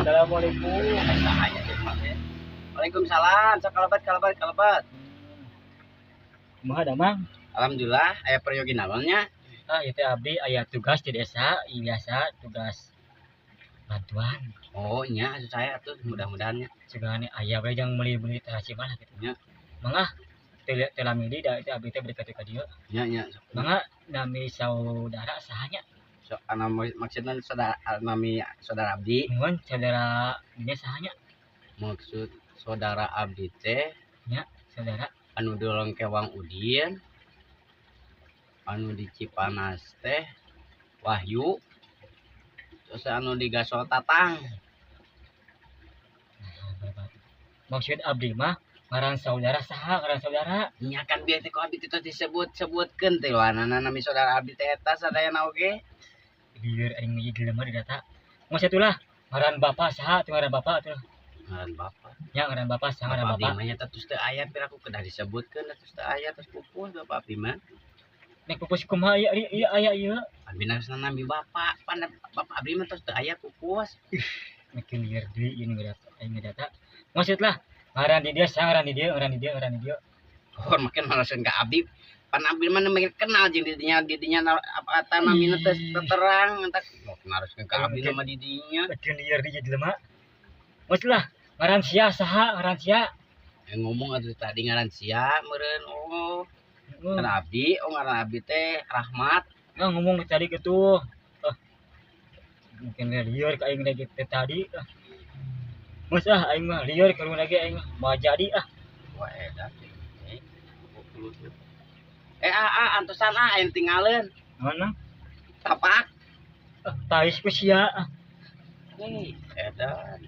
Assalamualaikum. Sahaya teh mah teh. Waalaikumsalam. Sok kalabat. Kumaha damang? Alhamdulillah aya peryogi naonnya. Itu abdi aya tugas di desa, biasa tugas bantuan. Oh nya asup saya atuh mudah-mudahannya. Segane aya bae jang meuli-meuli terasi mana gitu. Nya. Mangga teu lamili da itu abdi teh berdekat ka dieu. Nya. Mangga nami saudara sahanya. Sok maksudna nami saudara abdi. Nuhun saudara ini sahanya. Maksud saudara abdi teh Nya, saudara. anu di Lengkewang Udin. Anu di Cipanas teh Wahyu. Terus anu di Gasol Tatang. Maksud abdi mah ngaran saudara saha ngaran saudara? Nya kan bieu teh ku abdi teh disebut-sebutkeun teh lanana nami saudara abdi teh eta sadayana oge. Lieur aing mah ieu mah data. Maksud ulah ngaran bapak saha teu ngaran bapak teh. Ngaran bapak. Ya ngaran bapak saha ngaran Bapak bapak. abdi mah nya terus teu aya pira aku kedah disebutkeun terus teu aya terus pupus bapak abdi mah. Nek pupus kumaha ieu aya ieu. Abdi nami bapak, pan bapak abdi mah terus teu aya pupus. Makin liar deui ieu nu data aing data. Maksud lah ngaran di dia saha ngaran di dia. Oh makin maleseun ka abdi. Pan abdi mah makin kenal jeung di dinya apa eta namina teh terang entak makin haruskeun ka abdi mah di dinya. Makin liar deui jelema. Maksud lah ngaran sia saha ngaran sia. Ngomong atuh tadi ngaran sia meureun ngaran abdi, ngaran abdi teh Rahmat. Ngomong tadi gitu. Mungkin liar ka aing lagi tadi. Mas aing mah liar ka lagi aing mah jadi Wah edan. Antosan aing tinggalin. Mana? Tapak. Tais ku sia. Edan.